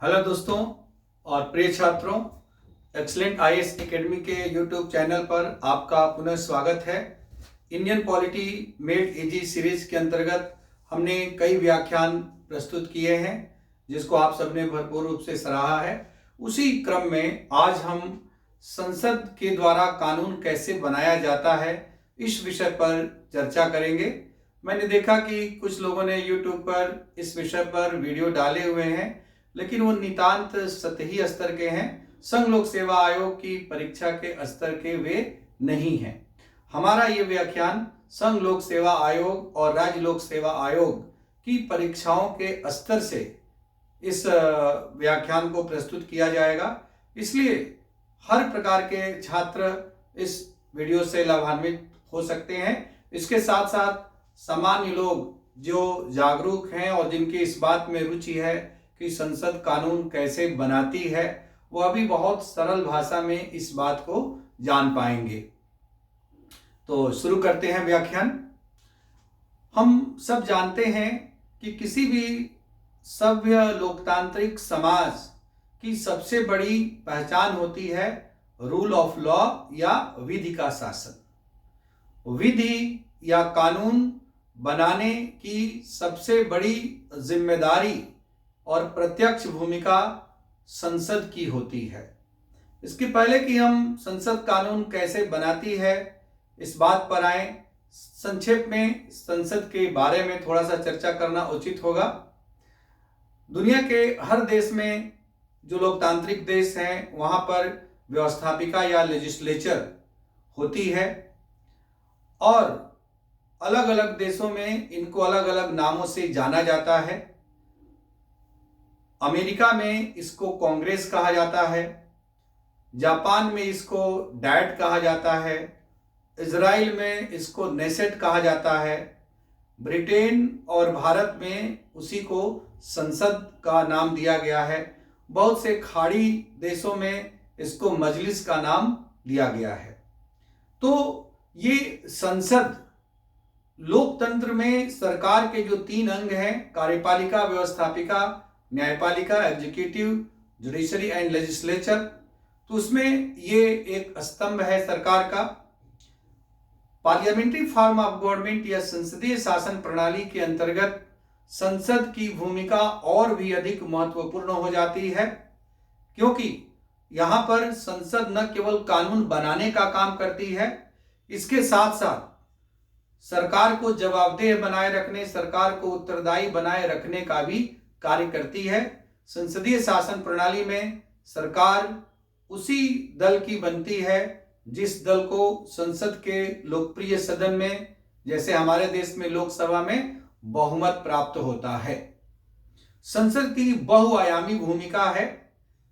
Hello दोस्तों और प्रिय छात्रों, एक्सलेंट आईएएस एकेडमी के यूट्यूब चैनल पर आपका पुनः स्वागत है। Indian polity made easy series के अंतर्गत हमने कई व्याख्यान प्रस्तुत किए हैं जिसको आप सबने भरपूर रूप से सराहा है। उसी क्रम में आज हम संसद के द्वारा कानून कैसे बनाया जाता है इस विषय पर चर्चा करेंगे। मैंने देखा कि कुछ लोगों ने यूट्यूब पर इस विषय पर वीडियो डाले हुए हैं, लेकिन वो नितांत सतही स्तर के हैं। संघ लोक सेवा आयोग की परीक्षा के स्तर के वे नहीं हैं। हमारा ये व्याख्यान संघ लोक सेवा आयोग और राज्य लोक सेवा आयोग की परीक्षाओं के स्तर से इस व्याख्यान को प्रस्तुत किया जाएगा, इसलिए हर प्रकार के छात्र इस वीडियो से लाभान्वित हो सकते हैं। इसके साथ साथ सामान्य लोग जो जागरूक हैं और जिनकी इस बात में रुचि है कि संसद कानून कैसे बनाती है, वह भी बहुत सरल भाषा में इस बात को जान पाएंगे। तो शुरू करते हैं व्याख्यान। हम सब जानते हैं कि किसी भी सभ्य लोकतांत्रिक समाज की सबसे बड़ी पहचान होती है रूल ऑफ लॉ या विधि का शासन। विधि या कानून बनाने की सबसे बड़ी जिम्मेदारी और प्रत्यक्ष भूमिका संसद की होती है। इसके पहले कि हम संसद कानून कैसे बनाती है इस बात पर आए, संक्षेप में संसद के बारे में थोड़ा सा चर्चा करना उचित होगा। दुनिया के हर देश में जो लोकतांत्रिक देश हैं वहां पर व्यवस्थापिका या लेजिस्लेचर होती है और अलग अलग देशों में इनको अलग अलग नामों से जाना जाता है। अमेरिका में इसको कांग्रेस कहा जाता है, जापान में इसको डैड कहा जाता है, इजराइल में इसको नेसेट कहा जाता है, ब्रिटेन और भारत में उसी को संसद का नाम दिया गया है। बहुत से खाड़ी देशों में इसको मजलिस का नाम दिया गया है। तो ये संसद लोकतंत्र में सरकार के जो 3 अंग हैं, कार्यपालिका, व्यवस्थापिका, न्यायपालिका, एग्जीक्यूटिव, जुडिशरी एंड लेजिस्लेचर, तो उसमें ये एक स्तंभ है सरकार का। पार्लियामेंट्री फॉर्म ऑफ गवर्नमेंट या संसदीय शासन प्रणाली के अंतर्गत संसद की भूमिका और भी अधिक महत्वपूर्ण हो जाती है, क्योंकि यहां पर संसद न केवल कानून बनाने का काम करती है, इसके साथ साथ सरकार को जवाबदेह बनाए रखने, सरकार को उत्तरदायी बनाए रखने का भी कार्य करती है। संसदीय शासन प्रणाली में सरकार उसी दल की बनती है जिस दल को संसद के लोकप्रिय सदन में, जैसे हमारे देश में लोकसभा में, बहुमत प्राप्त होता है। संसद की बहुआयामी भूमिका है।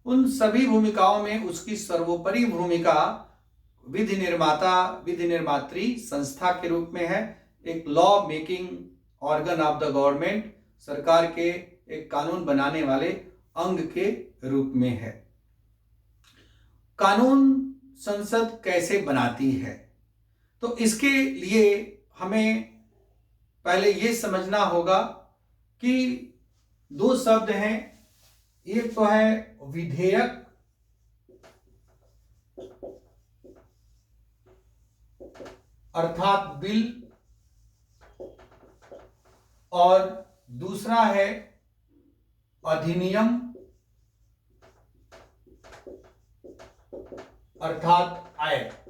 उन सभी भूमिकाओं में उसकी सर्वोपरि भूमिका विधि निर्माता, विधि निर्मात्री संस्था के रूप में है। एक law making organ of the government, सरकार के एक कानून बनाने वाले अंग के रूप में है। कानून संसद कैसे बनाती है, तो इसके लिए हमें पहले ये समझना होगा कि 2 शब्द हैं। एक तो है विधेयक अर्थात बिल, और दूसरा है अधिनियम अर्थात एक्ट।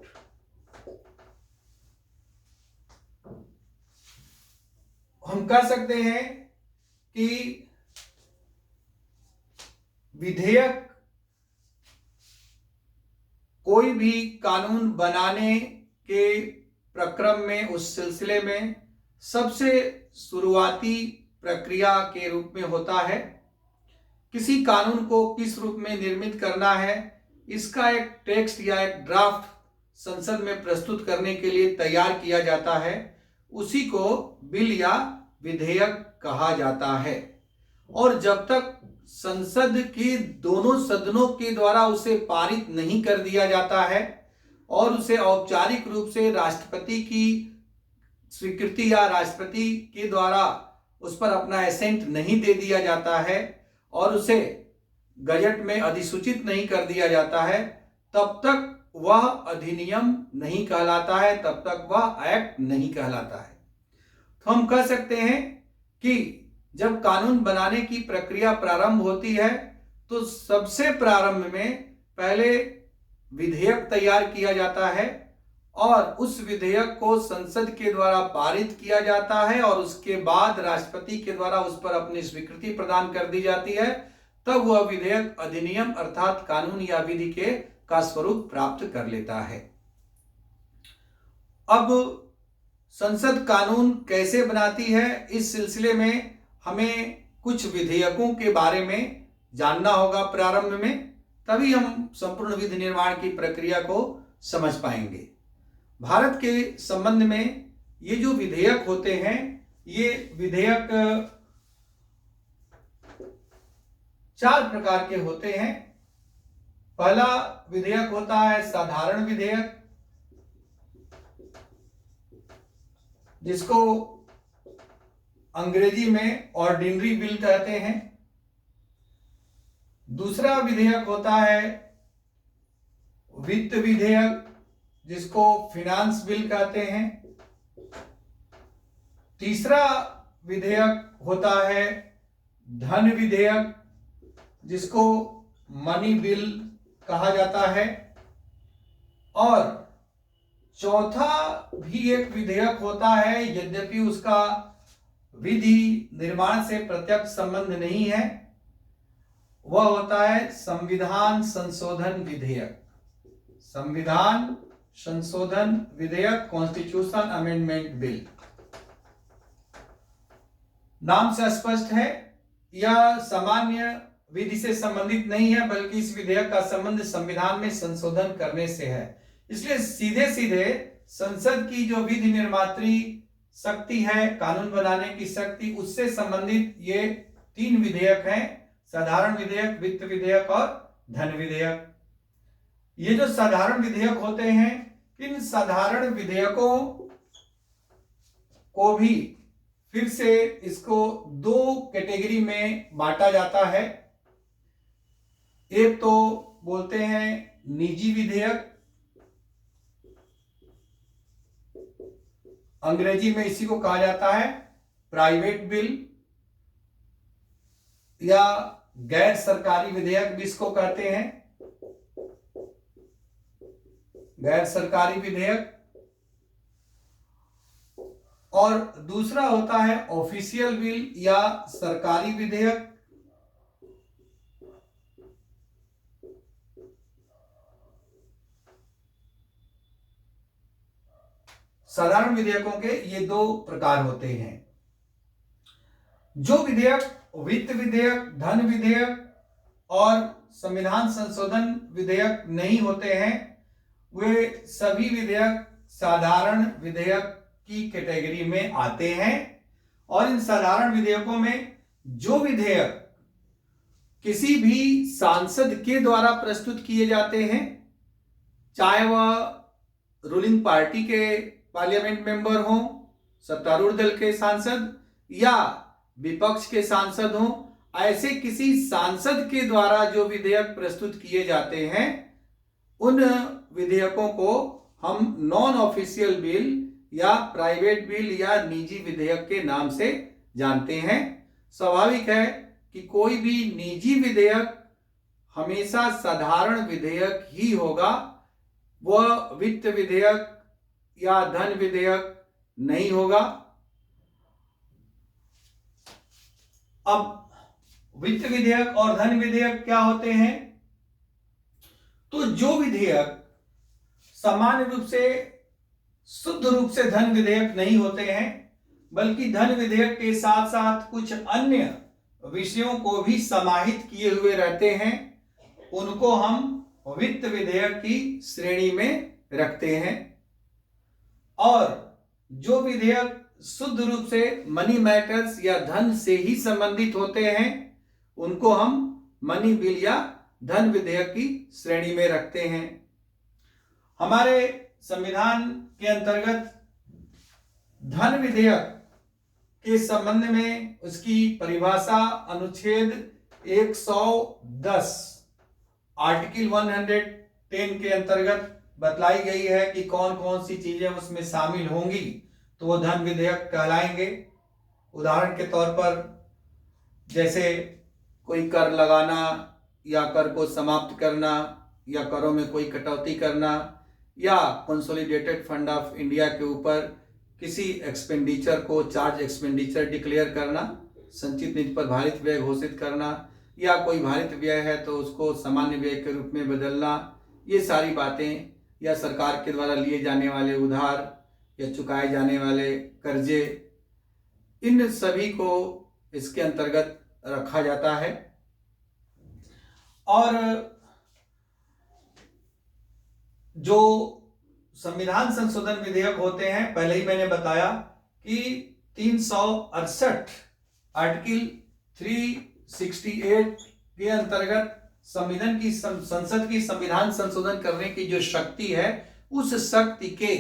हम कह सकते हैं कि विधेयक कोई भी कानून बनाने के प्रक्रम में, उस सिलसिले में सबसे शुरुआती प्रक्रिया के रूप में होता है। किसी कानून को किस रूप में निर्मित करना है, इसका एक टेक्स्ट या एक ड्राफ्ट संसद में प्रस्तुत करने के लिए तैयार किया जाता है। उसी को बिल या विधेयक कहा जाता है। और जब तक संसद के दोनों सदनों के द्वारा उसे पारित नहीं कर दिया जाता है और उसे औपचारिक रूप से राष्ट्रपति की स्वीकृति या राष्ट्रपति के द्वारा उस पर अपना एसेंट नहीं दे दिया जाता है और उसे गजट में अधिसूचित नहीं कर दिया जाता है तब तक वह अधिनियम नहीं कहलाता है, तब तक वह एक्ट नहीं कहलाता है। तो हम कह सकते हैं कि जब कानून बनाने की प्रक्रिया प्रारंभ होती है तो सबसे प्रारंभ में पहले विधेयक तैयार किया जाता है और उस विधेयक को संसद के द्वारा पारित किया जाता है और उसके बाद राष्ट्रपति के द्वारा उस पर अपनी स्वीकृति प्रदान कर दी जाती है। तब वह विधेयक अधिनियम अर्थात कानून या विधि का स्वरूप प्राप्त कर लेता है। अब संसद कानून कैसे बनाती है, इस सिलसिले में हमें कुछ विधेयकों के बारे में जानना होगा प्रारंभ में, तभी हम संपूर्ण विधि निर्माण की प्रक्रिया को समझ पाएंगे। भारत के संबंध में ये जो विधेयक होते हैं, ये विधेयक 4 प्रकार के होते हैं। पहला विधेयक होता है साधारण विधेयक, जिसको अंग्रेजी में ऑर्डिनरी बिल कहते हैं। दूसरा विधेयक होता है वित्त विधेयक, जिसको फिनांस बिल कहते हैं। तीसरा विधेयक होता है धन विधेयक, जिसको मनी बिल कहा जाता है। और चौथा भी एक विधेयक होता है, यद्यपि उसका विधि निर्माण से प्रत्यक्ष संबंध नहीं है, वह होता है संविधान संशोधन विधेयक। संविधान संशोधन विधेयक, कॉन्स्टिट्यूशन अमेंडमेंट बिल। नाम से स्पष्ट है, यह सामान्य विधि से संबंधित नहीं है, बल्कि इस विधेयक का संबंध संविधान में संशोधन करने से है। इसलिए सीधे सीधे संसद की जो विधि निर्मात्री शक्ति है, कानून बनाने की शक्ति, उससे संबंधित ये 3 विधेयक हैं, साधारण विधेयक, वित्त विधेयक और धन विधेयक। ये जो साधारण विधेयक होते हैं, इन साधारण विधेयकों को भी फिर से इसको 2 कैटेगरी में बांटा जाता है। एक तो बोलते हैं निजी विधेयक, अंग्रेजी में इसी को कहा जाता है प्राइवेट बिल, या गैर सरकारी विधेयक भी इसको कहते हैं, गैर सरकारी विधेयक। और दूसरा होता है ऑफिशियल बिल या सरकारी विधेयक। साधारण विधेयकों के ये 2 प्रकार होते हैं। जो विधेयक वित्त विधेयक, धन विधेयक और संविधान संशोधन विधेयक नहीं होते हैं, वे सभी विधेयक साधारण विधेयक की कैटेगरी में आते हैं। और इन साधारण विधेयकों में जो विधेयक किसी भी सांसद के द्वारा प्रस्तुत किए जाते हैं, चाहे वह रूलिंग पार्टी के पार्लियामेंट मेंबर हो, सत्तारूढ़ दल के सांसद या विपक्ष के सांसद हो, ऐसे किसी सांसद के द्वारा जो विधेयक प्रस्तुत किए जाते हैं, उन विधेयकों को हम नॉन ऑफिशियल बिल या प्राइवेट बिल या निजी विधेयक के नाम से जानते हैं। स्वाभाविक है कि कोई भी निजी विधेयक हमेशा साधारण विधेयक ही होगा, वह वित्त विधेयक या धन विधेयक नहीं होगा। अब वित्त विधेयक और धन विधेयक क्या होते हैं? तो जो विधेयक सामान्य रूप से शुद्ध रूप से धन विधेयक नहीं होते हैं, बल्कि धन विधेयक के साथ साथ कुछ अन्य विषयों को भी समाहित किए हुए रहते हैं, उनको हम वित्त विधेयक की श्रेणी में रखते हैं। और जो विधेयक शुद्ध रूप से मनी मैटर्स या धन से ही संबंधित होते हैं, उनको हम मनी बिल या धन विधेयक की श्रेणी में रखते हैं। हमारे संविधान के अंतर्गत धन विधेयक के संबंध में उसकी परिभाषा अनुच्छेद 110 आर्टिकल 110 के अंतर्गत बतलाई गई है कि कौन कौन सी चीजें उसमें शामिल होंगी तो वो धन विधेयक कहलाएंगे। उदाहरण के तौर पर जैसे कोई कर लगाना या कर को समाप्त करना या करों में कोई कटौती करना या कंसोलिडेटेड फंड ऑफ इंडिया के ऊपर किसी एक्सपेंडिचर को चार्ज एक्सपेंडिचर डिक्लेयर करना, संचित निधि पर भारित व्यय घोषित करना या कोई भारित व्यय है तो उसको सामान्य व्यय के रूप में बदलना, ये सारी बातें या सरकार के द्वारा लिए जाने वाले उधार या चुकाए जाने वाले कर्जे, इन सभी को इसके अंतर्गत रखा जाता है। और जो संविधान संशोधन विधेयक होते हैं, पहले ही मैंने बताया कि 368 आर्टिकल 368 के अंतर्गत संसद की संविधान संशोधन करने की जो शक्ति है, उस शक्ति के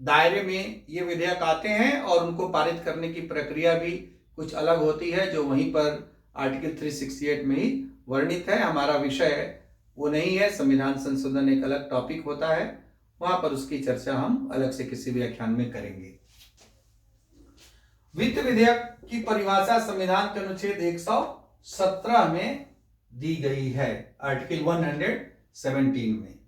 दायरे में ये विधेयक आते हैं और उनको पारित करने की प्रक्रिया भी कुछ अलग होती है, जो वहीं पर आर्टिकल 368 में ही वर्णित है। हमारा विषय वो नहीं है, संविधान संशोधन एक अलग टॉपिक होता है, वहां पर उसकी चर्चा हम अलग से किसी व्याख्यान में करेंगे। वित्त विधेयक की परिभाषा संविधान के अनुच्छेद 117 में दी गई है, आर्टिकल 117 में।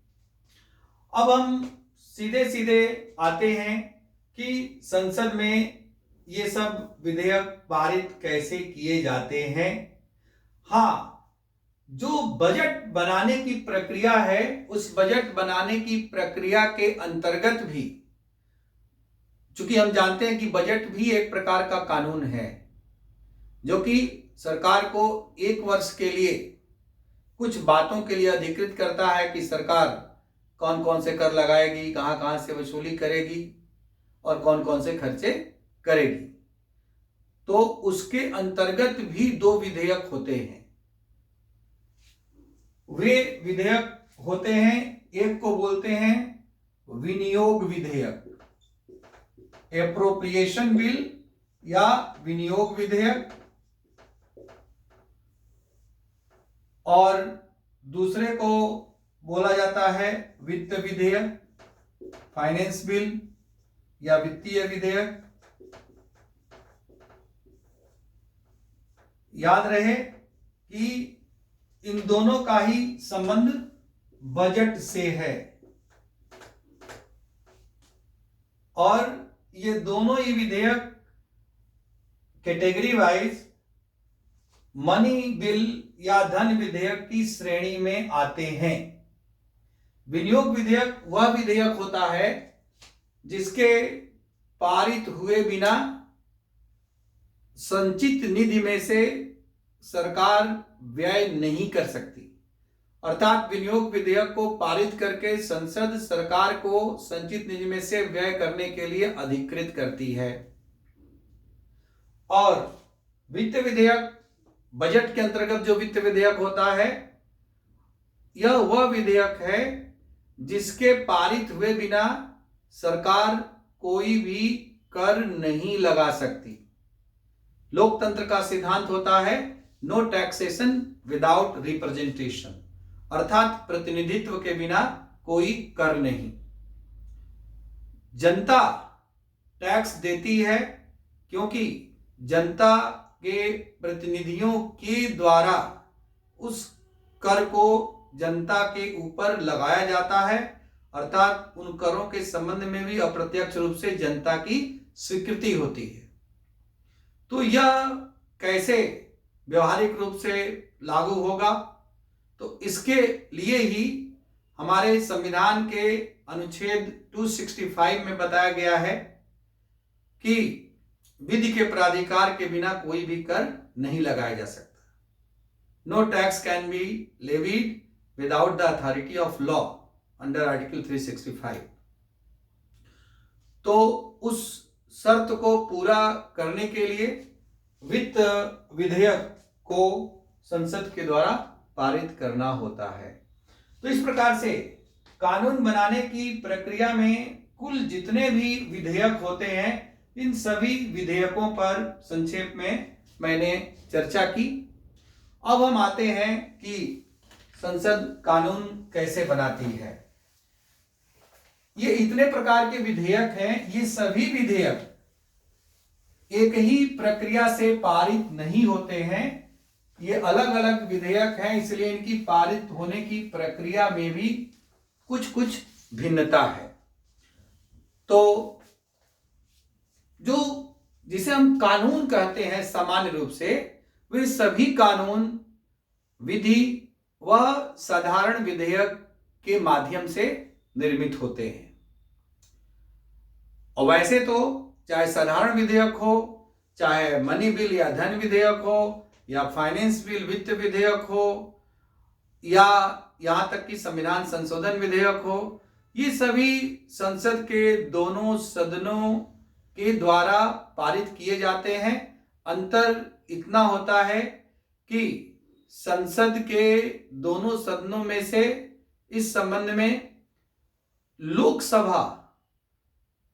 अब हम सीधे सीधे आते हैं कि संसद में ये सब विधेयक पारित कैसे किए जाते हैं। हाँ, जो बजट बनाने की प्रक्रिया है, उस बजट बनाने की प्रक्रिया के अंतर्गत भी, चूंकि हम जानते हैं कि बजट भी एक प्रकार का कानून है जो कि सरकार को एक वर्ष के लिए कुछ बातों के लिए अधिकृत करता है कि सरकार कौन कौन से कर लगाएगी, कहां कहां से वसूली करेगी और कौन कौन से खर्चे करेगी। तो उसके अंतर्गत भी दो विधेयक होते हैं। वे विधेयक होते हैं, एक को बोलते हैं विनियोग विधेयक, एप्रोप्रिएशन बिल या विनियोग विधेयक, और दूसरे को बोला जाता है वित्त विधेयक, फाइनेंस बिल या वित्तीय विधेयक। याद रहे कि इन दोनों का ही संबंध बजट से है और ये दोनों ही विधेयक कैटेगरी वाइज मनी बिल या धन विधेयक की श्रेणी में आते हैं। विनियोग विधेयक वह विधेयक होता है जिसके पारित हुए बिना संचित निधि में से सरकार व्यय नहीं कर सकती, अर्थात विनियोग विधेयक को पारित करके संसद सरकार को संचित निधि में से व्यय करने के लिए अधिकृत करती है। और वित्त विधेयक, बजट के अंतर्गत जो वित्त विधेयक होता है, यह वह विधेयक है जिसके पारित हुए बिना सरकार कोई भी कर नहीं लगा सकती। लोकतंत्र का सिद्धांत होता है नो टैक्सेशन विदाउट रिप्रेजेंटेशन, अर्थात प्रतिनिधित्व के बिना कोई कर नहीं। जनता टैक्स देती है क्योंकि जनता के प्रतिनिधियों के द्वारा उस कर को जनता के ऊपर लगाया जाता है, अर्थात उन करों के संबंध में भी अप्रत्यक्ष रूप से जनता की स्वीकृति होती है। तो यह कैसे व्यवहारिक रूप से लागू होगा, तो इसके लिए ही हमारे संविधान के अनुच्छेद 265 में बताया गया है कि विधि के प्राधिकार के बिना कोई भी कर नहीं लगाया जा सकता। No tax can be levied without the authority of law under article 365। तो उस शर्त को पूरा करने के लिए वित्त विधेयक को संसद के द्वारा पारित करना होता है। तो इस प्रकार से कानून बनाने की प्रक्रिया में कुल जितने भी विधेयक होते हैं, इन सभी विधेयकों पर संक्षेप में मैंने चर्चा की। अब हम आते हैं कि संसद कानून कैसे बनाती है। ये इतने प्रकार के विधेयक हैं, ये सभी विधेयक एक ही प्रक्रिया से पारित नहीं होते हैं, ये अलग अलग विधेयक हैं, इसलिए इनकी पारित होने की प्रक्रिया में भी कुछ कुछ भिन्नता है। तो जो जिसे हम कानून कहते हैं सामान्य रूप से, वे सभी कानून विधि व साधारण विधेयक के माध्यम से निर्मित होते हैं। और वैसे तो चाहे साधारण विधेयक हो, चाहे मनी बिल या धन विधेयक हो, या फाइनेंस बिल वित्त विधेयक हो, या यहां तक कि संविधान संशोधन विधेयक हो, ये सभी संसद के दोनों सदनों के द्वारा पारित किए जाते हैं। अंतर इतना होता है कि संसद के दोनों सदनों में से इस संबंध में लोकसभा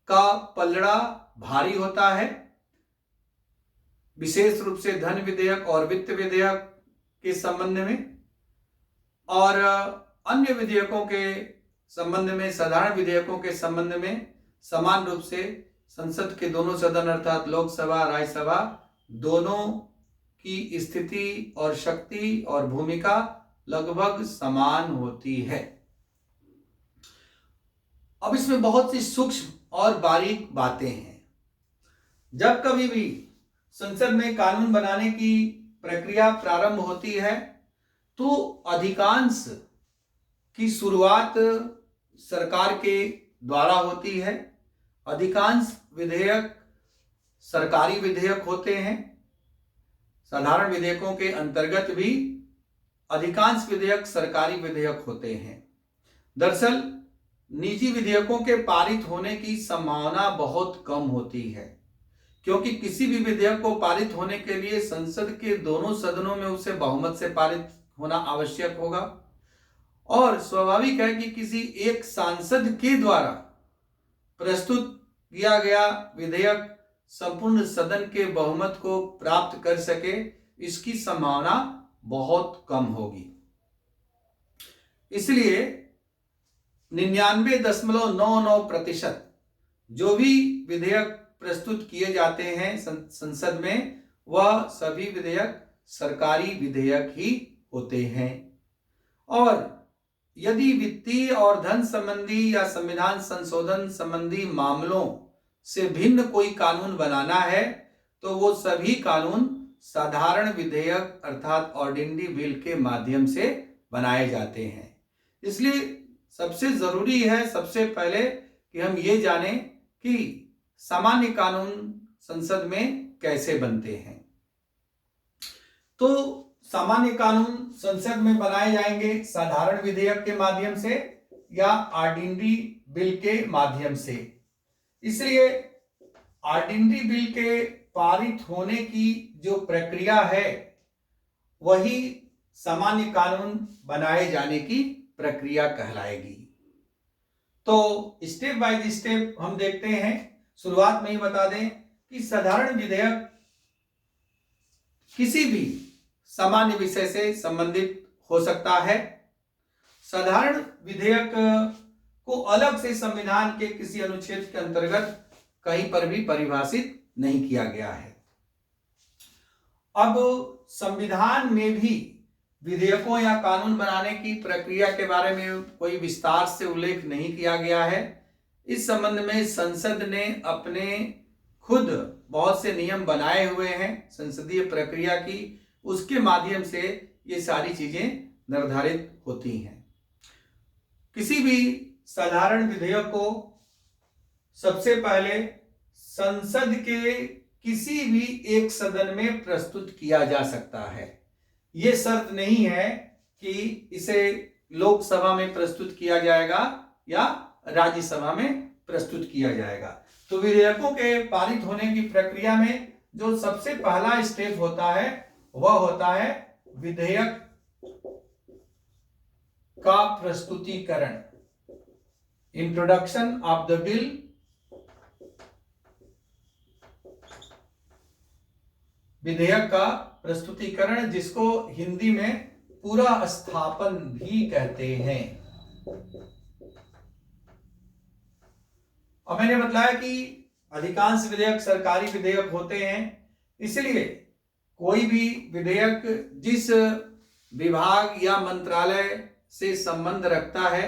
का पलड़ा भारी होता है, विशेष रूप से धन विधेयक और वित्त विधेयक के संबंध में, और अन्य विधेयकों के संबंध में, साधारण विधेयकों के संबंध में समान रूप से संसद के दोनों सदन अर्थात लोकसभा राज्यसभा दोनों की स्थिति और शक्ति और भूमिका लगभग समान होती है। अब इसमें बहुत सी सूक्ष्म और बारीक बातें हैं। जब कभी भी संसद में कानून बनाने की प्रक्रिया प्रारंभ होती है तो अधिकांश की शुरुआत सरकार के द्वारा होती है। अधिकांश विधेयक सरकारी विधेयक होते हैं। साधारण विधेयकों के अंतर्गत भी अधिकांश विधेयक सरकारी विधेयक होते हैं। दरअसल निजी विधेयकों के पारित होने की संभावना बहुत कम होती है, क्योंकि किसी भी विधेयक को पारित होने के लिए संसद के दोनों सदनों में उसे बहुमत से पारित होना आवश्यक होगा, और स्वाभाविक है कि किसी एक सांसद के द्वारा प्रस्तुत किया गया विधेयक संपूर्ण सदन के बहुमत को प्राप्त कर सके, इसकी संभावना बहुत कम होगी। इसलिए 99.99% जो भी विधेयक प्रस्तुत किए जाते हैं संसद में, वह सभी विधेयक सरकारी विधेयक ही होते हैं। और यदि वित्तीय और धन संबंधी या संविधान संशोधन संबंधी मामलों से भिन्न कोई कानून बनाना है तो वो सभी कानून साधारण विधेयक अर्थात ऑर्डिनरी बिल के माध्यम से बनाए जाते हैं। इसलिए सबसे जरूरी है सबसे पहले कि हम ये जानें कि सामान्य कानून संसद में कैसे बनते हैं। तो सामान्य कानून संसद में बनाए जाएंगे साधारण विधेयक के माध्यम से या ऑर्डिनरी बिल के माध्यम से। इसलिए ऑर्डिनरी बिल के पारित होने की जो प्रक्रिया है वही सामान्य कानून बनाए जाने की प्रक्रिया कहलाएगी। तो स्टेप बाय स्टेप हम देखते हैं। शुरुआत में ही बता दें कि साधारण विधेयक किसी भी सामान्य विषय से संबंधित हो सकता है। साधारण विधेयक को अलग से संविधान के किसी अनुच्छेद के अंतर्गत कहीं पर भी परिभाषित नहीं किया गया है। अब संविधान में भी विधेयकों या कानून बनाने की प्रक्रिया के बारे में कोई विस्तार से उल्लेख नहीं किया गया है। इस संबंध में संसद ने अपने खुद बहुत से नियम बनाए हुए हैं संसदीय प्रक्रिया की, उसके माध्यम से ये सारी चीजें निर्धारित होती हैं। किसी भी साधारण विधेयक को सबसे पहले संसद के किसी भी एक सदन में प्रस्तुत किया जा सकता है। यह शर्त नहीं है कि इसे लोकसभा में प्रस्तुत किया जाएगा या राज्यसभा में प्रस्तुत किया जाएगा। तो विधेयकों के पारित होने की प्रक्रिया में जो सबसे पहला स्टेप होता है वह होता है विधेयक का प्रस्तुतिकरण, इंट्रोडक्शन ऑफ द बिल विधेयक का प्रस्तुतिकरण, जिसको हिंदी में पूरा स्थापन भी कहते हैं। और मैंने बताया कि अधिकांश विधेयक सरकारी विधेयक होते हैं, इसलिए कोई भी विधेयक जिस विभाग या मंत्रालय से संबंध रखता है,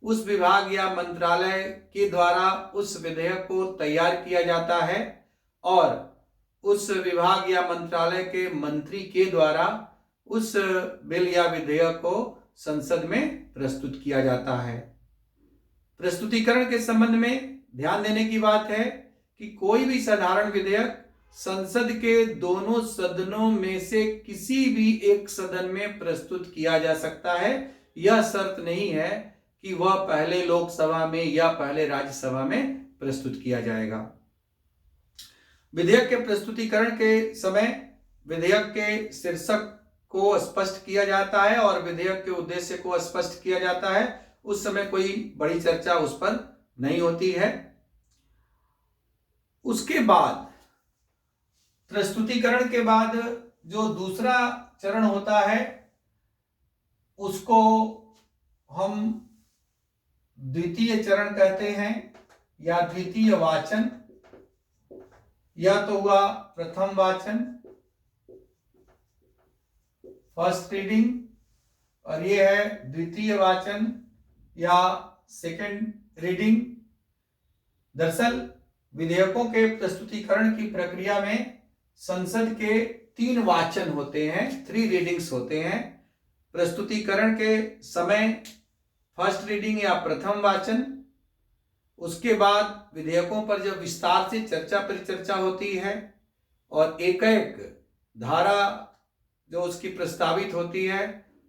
उस विभाग या मंत्रालय के द्वारा उस विधेयक को तैयार किया जाता है और उस विभाग या मंत्रालय के मंत्री के द्वारा उस बिल या विधेयक को संसद में प्रस्तुत किया जाता है। प्रस्तुतिकरण के संबंध में ध्यान देने की बात है कि कोई भी साधारण विधेयक संसद के दोनों सदनों में से किसी भी एक सदन में प्रस्तुत किया जा सकता है। यह शर्त नहीं है कि वह पहले लोकसभा में या पहले राज्यसभा में प्रस्तुत किया जाएगा। विधेयक के प्रस्तुतिकरण के समय विधेयक के शीर्षक को स्पष्ट किया जाता है और विधेयक के उद्देश्य को स्पष्ट किया जाता है। उस समय कोई बड़ी चर्चा उस पर नहीं होती है। उसके बाद प्रस्तुतिकरण के बाद जो दूसरा चरण होता है, उसको हम द्वितीय चरण कहते हैं या द्वितीय वाचन, या तो हुआ प्रथम वाचन, फर्स्ट रीडिंग, और ये है द्वितीय वाचन या सेकंड रीडिंग। दरअसल विधेयकों के प्रस्तुतिकरण की प्रक्रिया में संसद के 3 वाचन होते हैं, 3 रीडिंग्स होते हैं। प्रस्तुतिकरण के समय फर्स्ट रीडिंग या प्रथम वाचन, उसके बाद विधेयकों पर जब विस्तार से चर्चा परिचर्चा होती है और एक एक धारा जो उसकी प्रस्तावित होती है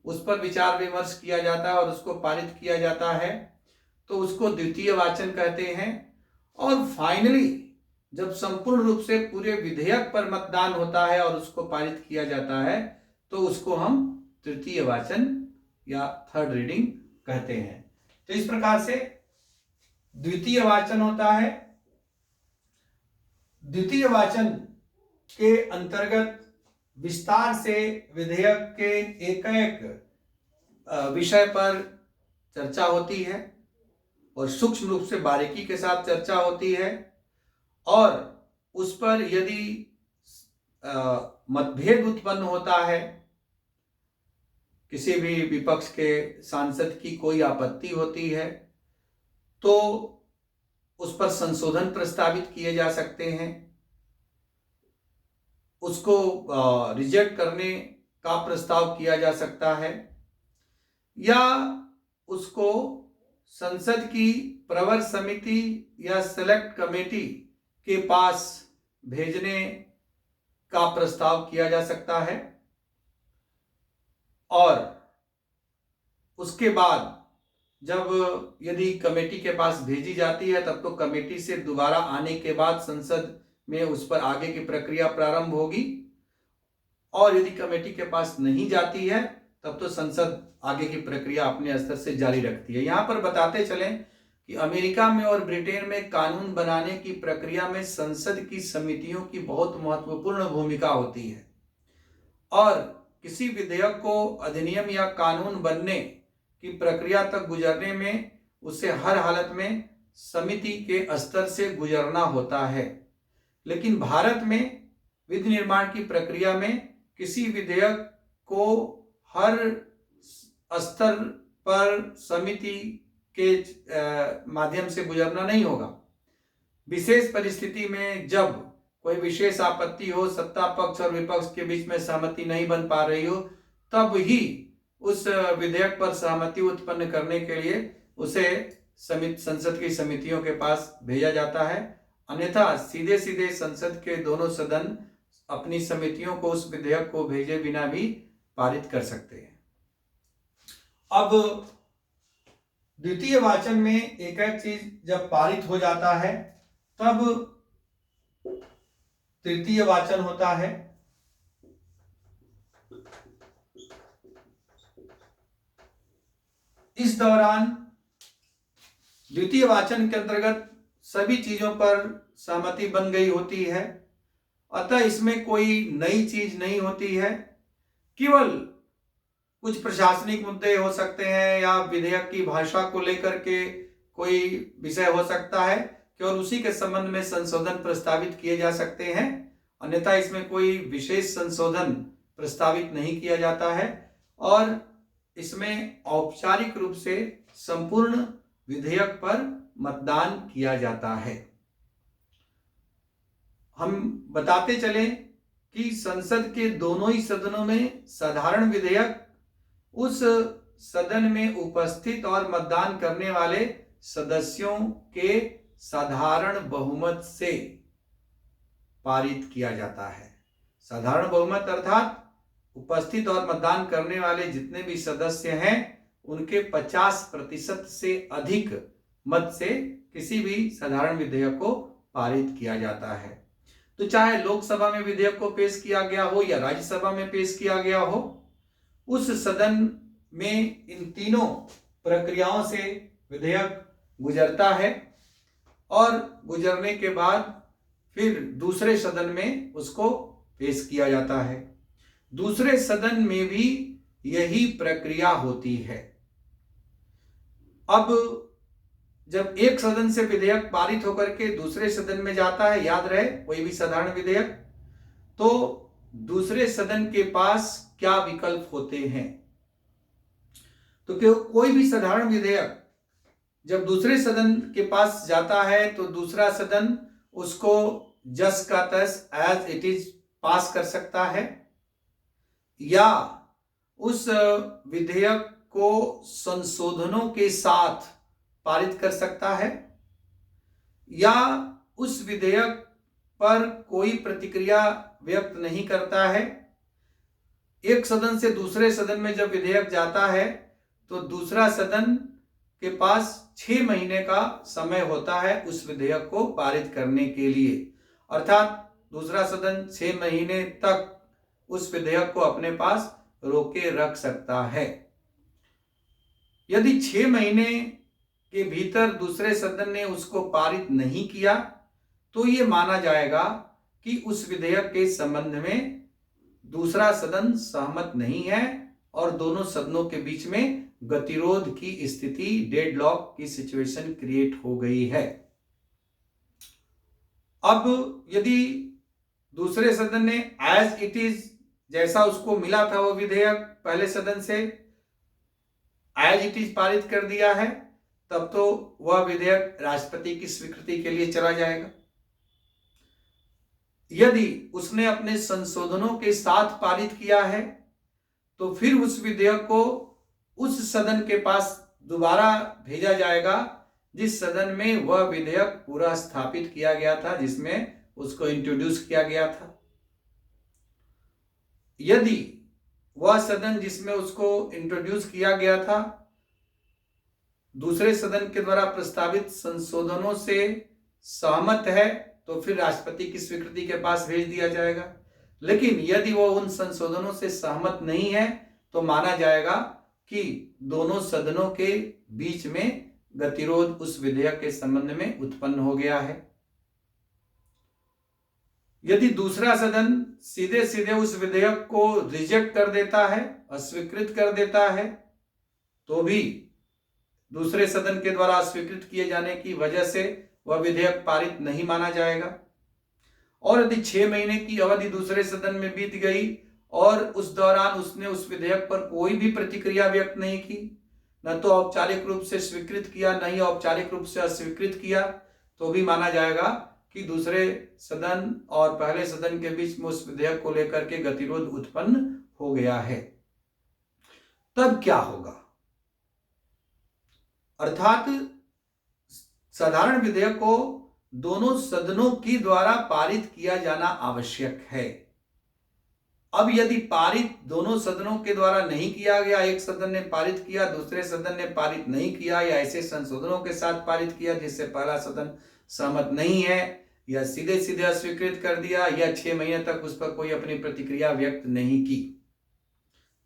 उस पर विचार विमर्श किया जाता है और उसको पारित किया जाता है, तो उसको द्वितीय वाचन कहते हैं। और फाइनली जब संपूर्ण रूप से पूरे विधेयक पर मतदान होता है और उसको पारित किया जाता है, तो उसको हम तृतीय वाचन या थर्ड रीडिंग कहते हैं। तो इस प्रकार से द्वितीय वाचन होता है। द्वितीय वाचन के अंतर्गत विस्तार से विधेयक के एक एक विषय पर चर्चा होती है और सूक्ष्म रूप से बारीकी के साथ चर्चा होती है, और उस पर यदि मतभेद उत्पन्न होता है, किसी भी विपक्ष के सांसद की कोई आपत्ति होती है, तो उस पर संशोधन प्रस्तावित किए जा सकते हैं। उसको रिजेक्ट करने का प्रस्ताव किया जा सकता है, या उसको संसद की प्रवर समिति या सेलेक्ट कमेटी के पास भेजने का प्रस्ताव किया जा सकता है। और उसके बाद जब यदि कमेटी के पास भेजी जाती है, तब तो कमेटी से दोबारा आने के बाद संसद में उस पर आगे की प्रक्रिया प्रारंभ होगी, और यदि कमेटी के पास नहीं जाती है तब तो संसद आगे की प्रक्रिया अपने स्तर से जारी रखती है। यहां पर बताते चलें कि अमेरिका में और ब्रिटेन में कानून बनाने की प्रक्रिया में संसद की समितियों की बहुत महत्वपूर्ण भूमिका होती है, और किसी विधेयक को अधिनियम या कानून बनने की प्रक्रिया तक गुजरने में उसे हर हालत में समिति के स्तर से गुजरना होता है। लेकिन भारत में विधि निर्माण की प्रक्रिया में किसी विधेयक को हर स्तर पर समिति के माध्यम से गुजरना नहीं होगा। विशेष परिस्थिति में जब कोई विशेष आपत्ति हो, सत्ता पक्ष और विपक्ष के बीच में सहमति नहीं बन पा रही हो, तब ही उस विधेयक पर सहमति उत्पन्न करने के लिए उसे संसद की समितियों के पास भेजा जाता है। अन्यथा सीधे सीधे संसद के दोनों सदन अपनी समितियों को उस विधेयक को भेजे बिना भी पारित कर सकते हैं। अब द्वितीय वाचन में एक एक चीज जब पारित हो जाता है, तब तृतीय वाचन होता है। इस दौरान द्वितीय वाचन के अंतर्गत सभी चीजों पर सहमति बन गई होती है अतः इसमें कोई नई चीज नहीं होती है। केवल कुछ प्रशासनिक मुद्दे हो सकते हैं या विधेयक की भाषा को लेकर के कोई विषय हो सकता है केवल उसी के संबंध में संशोधन प्रस्तावित किए जा सकते हैं, अन्यथा इसमें कोई विशेष संशोधन प्रस्तावित नहीं किया जाता है और इसमें औपचारिक रूप से संपूर्ण विधेयक पर मतदान किया जाता है। हम बताते चले कि संसद के दोनों ही सदनों में साधारण विधेयक उस सदन में उपस्थित और मतदान करने वाले सदस्यों के साधारण बहुमत से पारित किया जाता है। साधारण बहुमत अर्थात उपस्थित और मतदान करने वाले जितने भी सदस्य हैं उनके 50% से अधिक मत से किसी भी साधारण विधेयक को पारित किया जाता है। तो चाहे लोकसभा में विधेयक को पेश किया गया हो या राज्यसभा में पेश किया गया हो, उस सदन में इन तीनों प्रक्रियाओं से विधेयक गुजरता है और गुजरने के बाद फिर दूसरे सदन में उसको पेश किया जाता है। दूसरे सदन में भी यही प्रक्रिया होती है। अब जब एक सदन से विधेयक पारित होकर के दूसरे सदन में जाता है, याद रहे कोई भी साधारण विधेयक, तो दूसरे सदन के पास क्या विकल्प होते हैं। तो कोई भी साधारण विधेयक जब दूसरे सदन के पास जाता है तो दूसरा सदन उसको जस का तस एज इट इज पास कर सकता है या उस विधेयक को संशोधनों के साथ पारित कर सकता है या उस विधेयक पर कोई प्रतिक्रिया व्यक्त नहीं करता है। एक सदन से दूसरे सदन में जब विधेयक जाता है तो दूसरा सदन के पास 6 महीने का समय होता है उस विधेयक को पारित करने के लिए, अर्थात दूसरा सदन 6 महीने तक उस विधेयक को अपने पास रोके रख सकता है। यदि 6 महीने के भीतर दूसरे सदन ने उसको पारित नहीं किया तो ये माना जाएगा कि उस विधेयक के संबंध में दूसरा सदन सहमत नहीं है और दोनों सदनों के बीच में गतिरोध की स्थिति, डेडलॉक की सिचुएशन क्रिएट हो गई है। अब यदि दूसरे सदन ने एज इट इज जैसा उसको मिला था वो विधेयक पहले सदन से एज इट इज पारित कर दिया है, तब तो वह विधेयक राष्ट्रपति की स्वीकृति के लिए चला जाएगा। यदि उसने अपने संशोधनों के साथ पारित किया है तो फिर उस विधेयक को उस सदन के पास दोबारा भेजा जाएगा जिस सदन में वह विधेयक पूरा स्थापित किया गया था, जिसमें उसको इंट्रोड्यूस किया गया था। यदि वह सदन जिसमें उसको इंट्रोड्यूस किया गया था दूसरे सदन के द्वारा प्रस्तावित संशोधनों से सहमत है तो फिर राष्ट्रपति की स्वीकृति के पास भेज दिया जाएगा। लेकिन यदि वो उन संशोधनों से सहमत नहीं है तो माना जाएगा कि दोनों सदनों के बीच में गतिरोध उस विधेयक के संबंध में उत्पन्न हो गया है। यदि दूसरा सदन सीधे सीधे उस विधेयक को रिजेक्ट कर देता है, अस्वीकृत कर देता है, तो भी दूसरे सदन के द्वारा अस्वीकृत किए जाने की वजह से वह विधेयक पारित नहीं माना जाएगा। और यदि 6 महीने की अवधि दूसरे सदन में बीत गई और उस दौरान उसने उस विधेयक पर कोई भी प्रतिक्रिया व्यक्त नहीं की, न तो औपचारिक रूप से स्वीकृत किया न ही औपचारिक रूप से अस्वीकृत किया, तो भी माना जाएगा कि दूसरे सदन और पहले सदन के बीच में उस विधेयक को लेकर के गतिरोध उत्पन्न हो गया है। तब क्या होगा? अर्थात साधारण विधेयक को दोनों सदनों के द्वारा पारित किया जाना आवश्यक है। अब यदि पारित दोनों सदनों के द्वारा नहीं किया गया, एक सदन ने पारित किया दूसरे सदन ने पारित नहीं किया, या ऐसे संशोधनों के साथ पारित किया जिससे पहला सदन सहमत नहीं है, या सीधे सीधे अस्वीकृत कर दिया, या 6 महीने तक उस पर कोई अपनी प्रतिक्रिया व्यक्त नहीं की,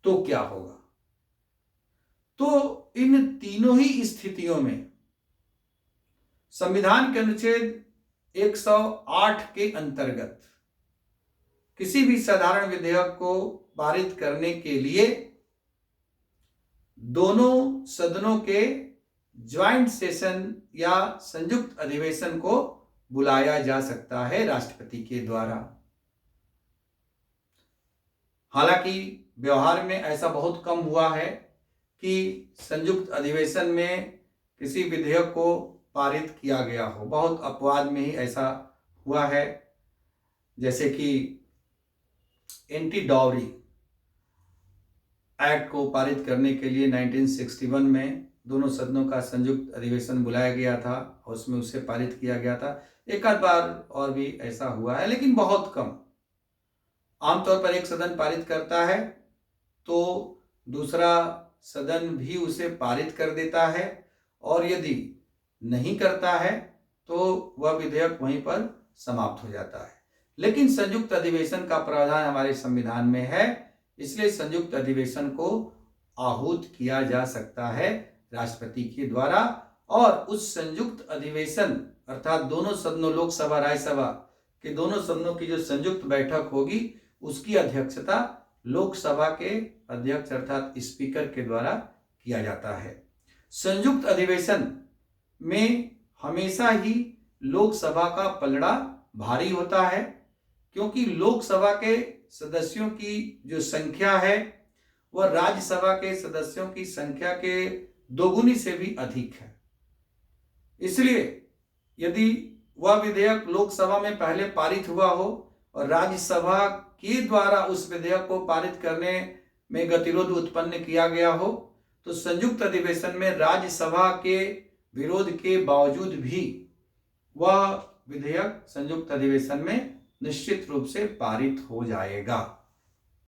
तो क्या होगा? तो इन तीनों ही स्थितियों में संविधान के अनुच्छेद 108 के अंतर्गत किसी भी साधारण विधेयक को पारित करने के लिए दोनों सदनों के ज्वाइंट सेशन या संयुक्त अधिवेशन को बुलाया जा सकता है राष्ट्रपति के द्वारा। हालांकि व्यवहार में ऐसा बहुत कम हुआ है कि संयुक्त अधिवेशन में किसी विधेयक को पारित किया गया हो। बहुत अपवाद में ही ऐसा हुआ है, जैसे कि एंटी डाउरी एक्ट को पारित करने के लिए 1961 में दोनों सदनों का संयुक्त अधिवेशन बुलाया गया था और उसमें उसे पारित किया गया था। एक आध बार और भी ऐसा हुआ है, लेकिन बहुत कम। आमतौर पर एक सदन पारित करता है तो दूसरा सदन भी उसे पारित कर देता है, और यदि नहीं करता है तो वह विधेयक वहीं पर समाप्त हो जाता है। लेकिन संयुक्त अधिवेशन का प्रावधान हमारे संविधान में है, इसलिए संयुक्त अधिवेशन को आहूत किया जा सकता है राष्ट्रपति के द्वारा, और उस संयुक्त अधिवेशन अर्थात दोनों सदनों, लोकसभा राज्यसभा के दोनों सदनों की जो संयुक्त बैठक होगी उसकी अध्यक्षता लोकसभा के अध्यक्ष अर्थात स्पीकर के द्वारा किया जाता है। संयुक्त अधिवेशन में हमेशा ही लोकसभा का पलड़ा भारी होता है, क्योंकि लोकसभा के सदस्यों की जो संख्या है वह राज्यसभा के सदस्यों की संख्या के दोगुनी से भी अधिक है। इसलिए यदि वह विधेयक लोकसभा में पहले पारित हुआ हो और राज्यसभा के द्वारा उस विधेयक को पारित करने में गतिरोध उत्पन्न किया गया हो, तो संयुक्त अधिवेशन में राज्यसभा के विरोध के बावजूद भी वह विधेयक संयुक्त अधिवेशन में निश्चित रूप से पारित हो जाएगा।